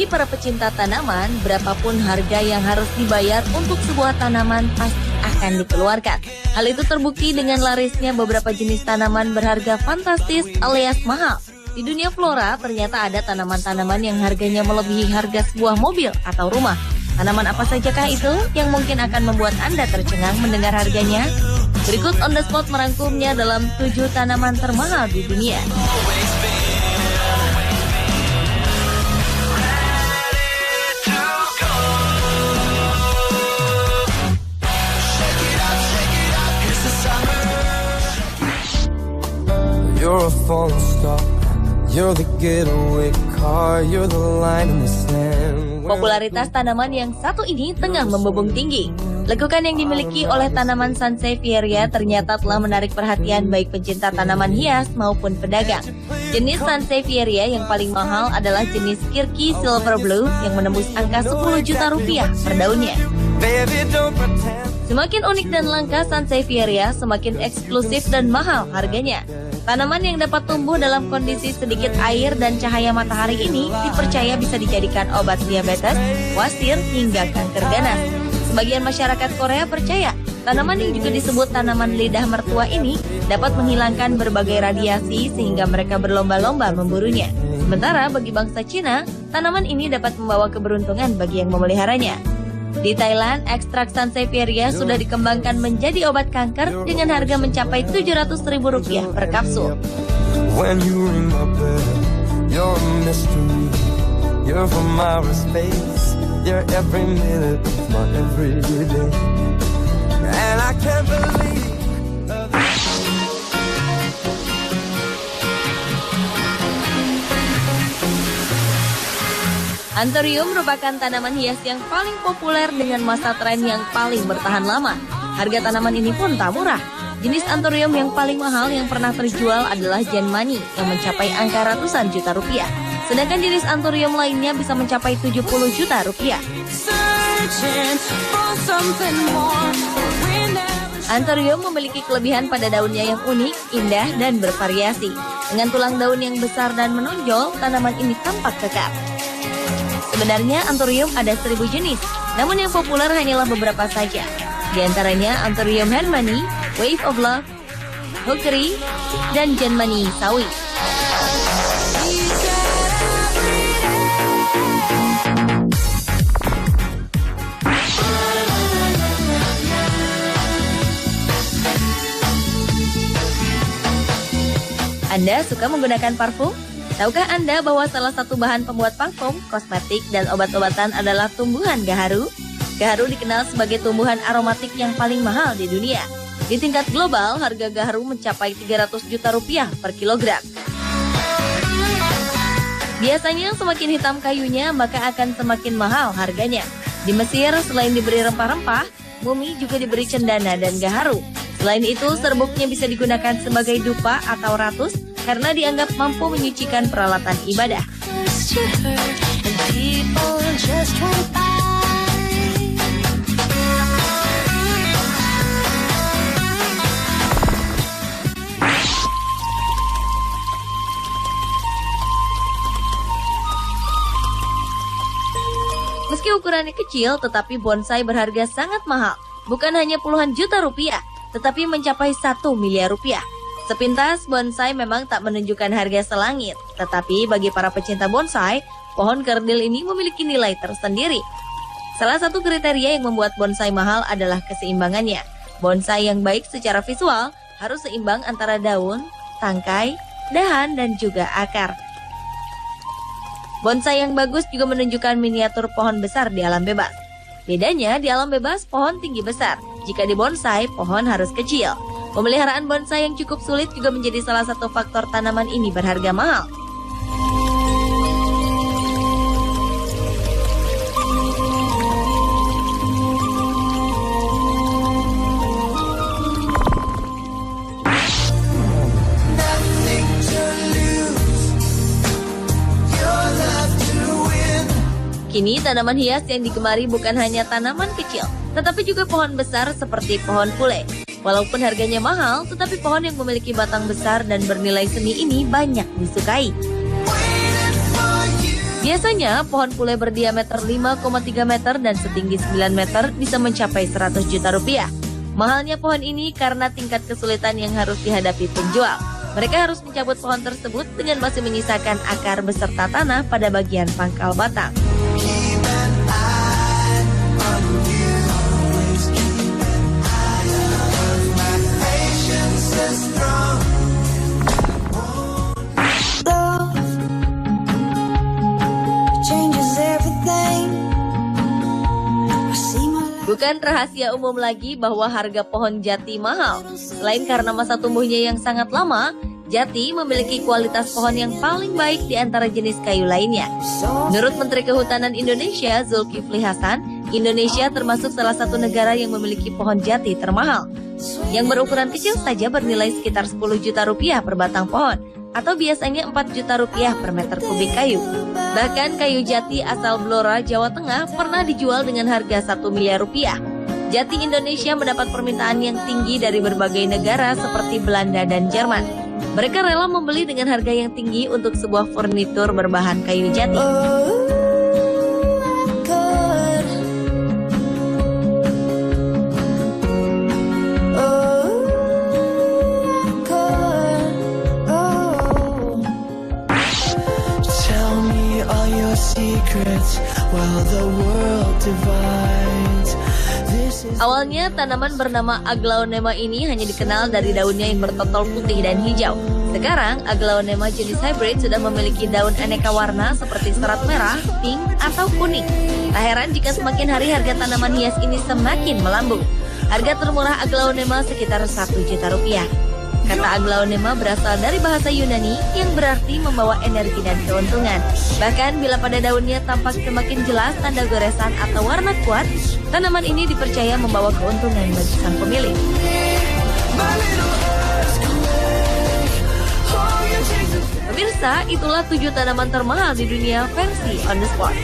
Bagi para pecinta tanaman, berapapun harga yang harus dibayar untuk sebuah tanaman pasti akan dikeluarkan. Hal itu terbukti dengan larisnya beberapa jenis tanaman berharga fantastis alias mahal. Di dunia flora, ternyata ada tanaman-tanaman yang harganya melebihi harga sebuah mobil atau rumah. Tanaman apa sajakah itu yang mungkin akan membuat Anda tercengang mendengar harganya? Berikut On The Spot merangkumnya dalam 7 tanaman termahal di dunia. You're a falling star, you're the getaway car, you're the line in the sand. Popularitas tanaman yang satu ini tengah membubung tinggi. Lekukan yang dimiliki oleh tanaman Sansevieria ternyata telah menarik perhatian baik pencinta tanaman hias maupun pedagang. Jenis Sansevieria yang paling mahal adalah jenis Kirky Silver Blue yang menembus angka 10 juta rupiah per daunnya. Semakin unik dan langka Sansevieria, semakin eksklusif dan mahal harganya. Tanaman yang dapat tumbuh dalam kondisi sedikit air dan cahaya matahari ini dipercaya bisa dijadikan obat diabetes, wasir, hingga kanker ganas. Sebagian masyarakat Korea percaya tanaman yang juga disebut tanaman lidah mertua ini dapat menghilangkan berbagai radiasi sehingga mereka berlomba-lomba memburunya. Sementara bagi bangsa Cina, tanaman ini dapat membawa keberuntungan bagi yang memeliharanya. Di Thailand, ekstrak Sansevieria sudah dikembangkan menjadi obat kanker dengan harga mencapai Rp700.000 per kapsul. When you ring my bell, you're a mystery. You're from outer space. You're every minute of my everyday. And I can't believe Anthurium merupakan tanaman hias yang paling populer dengan masa tren yang paling bertahan lama. Harga tanaman ini pun tak murah. Jenis Anthurium yang paling mahal yang pernah terjual adalah Genmani yang mencapai angka ratusan juta rupiah. Sedangkan jenis Anthurium lainnya bisa mencapai 70 juta rupiah. Anthurium memiliki kelebihan pada daunnya yang unik, indah, dan bervariasi. Dengan tulang daun yang besar dan menonjol, tanaman ini tampak kekar. Sebenarnya Anthurium ada 1000 jenis, namun yang populer hanyalah beberapa saja. Di antaranya Anthurium Hermanni, Wave of Love, Hookery, dan Genmani Sawi. Anda suka menggunakan parfum? Tahukah Anda bahwa salah satu bahan pembuat parfum, kosmetik, dan obat-obatan adalah tumbuhan gaharu? Gaharu dikenal sebagai tumbuhan aromatik yang paling mahal di dunia. Di tingkat global, harga gaharu mencapai 300 juta rupiah per kilogram. Biasanya semakin hitam kayunya, maka akan semakin mahal harganya. Di Mesir, selain diberi rempah-rempah, mumi juga diberi cendana dan gaharu. Selain itu, serbuknya bisa digunakan sebagai dupa atau ratus, karena dianggap mampu menyucikan peralatan ibadah. Meski ukurannya kecil, tetapi bonsai berharga sangat mahal. Bukan hanya puluhan juta rupiah, tetapi mencapai 1 miliar rupiah. Sepintas, bonsai memang tak menunjukkan harga selangit, tetapi bagi para pecinta bonsai, pohon kerdil ini memiliki nilai tersendiri. Salah satu kriteria yang membuat bonsai mahal adalah keseimbangannya. Bonsai yang baik secara visual harus seimbang antara daun, tangkai, dahan, dan juga akar. Bonsai yang bagus juga menunjukkan miniatur pohon besar di alam bebas. Bedanya, di alam bebas pohon tinggi besar, jika di bonsai pohon harus kecil. Pemeliharaan bonsai yang cukup sulit juga menjadi salah satu faktor tanaman ini berharga mahal. Kini tanaman hias yang digemari bukan hanya tanaman kecil, tetapi juga pohon besar seperti pohon pule. Walaupun harganya mahal, tetapi pohon yang memiliki batang besar dan bernilai seni ini banyak disukai. Biasanya, pohon pule berdiameter 5,3 meter dan setinggi 9 meter bisa mencapai 100 juta rupiah. Mahalnya pohon ini karena tingkat kesulitan yang harus dihadapi penjual. Mereka harus mencabut pohon tersebut dengan masih menyisakan akar beserta tanah pada bagian pangkal batang. Bukan rahasia umum lagi bahwa harga pohon jati mahal. Selain karena masa tumbuhnya yang sangat lama, jati memiliki kualitas pohon yang paling baik di antara jenis kayu lainnya. Menurut Menteri Kehutanan Indonesia, Zulkifli Hasan, Indonesia termasuk salah satu negara yang memiliki pohon jati termahal. Yang berukuran kecil saja bernilai sekitar 10 juta rupiah per batang pohon, atau biasanya 4 juta rupiah per meter kubik kayu. Bahkan kayu jati asal Blora, Jawa Tengah pernah dijual dengan harga 1 miliar rupiah. Jati Indonesia mendapat permintaan yang tinggi dari berbagai negara seperti Belanda dan Jerman. Mereka rela membeli dengan harga yang tinggi untuk sebuah furnitur berbahan kayu jati. Awalnya tanaman bernama Aglaonema ini hanya dikenal dari daunnya yang bertotol putih dan hijau. Sekarang Aglaonema jenis hybrid sudah memiliki daun aneka warna seperti serat merah, pink, atau kuning. Tak heran jika semakin hari harga tanaman hias ini semakin melambung. Harga termurah Aglaonema sekitar 1 juta rupiah. Kata Aglaonema berasal dari bahasa Yunani yang berarti membawa energi dan keuntungan. Bahkan bila pada daunnya tampak semakin jelas tanda goresan atau warna kuat, tanaman ini dipercaya membawa keuntungan bagi sang pemilik. Pemirsa, itulah 7 tanaman termahal di dunia versi On The Spot.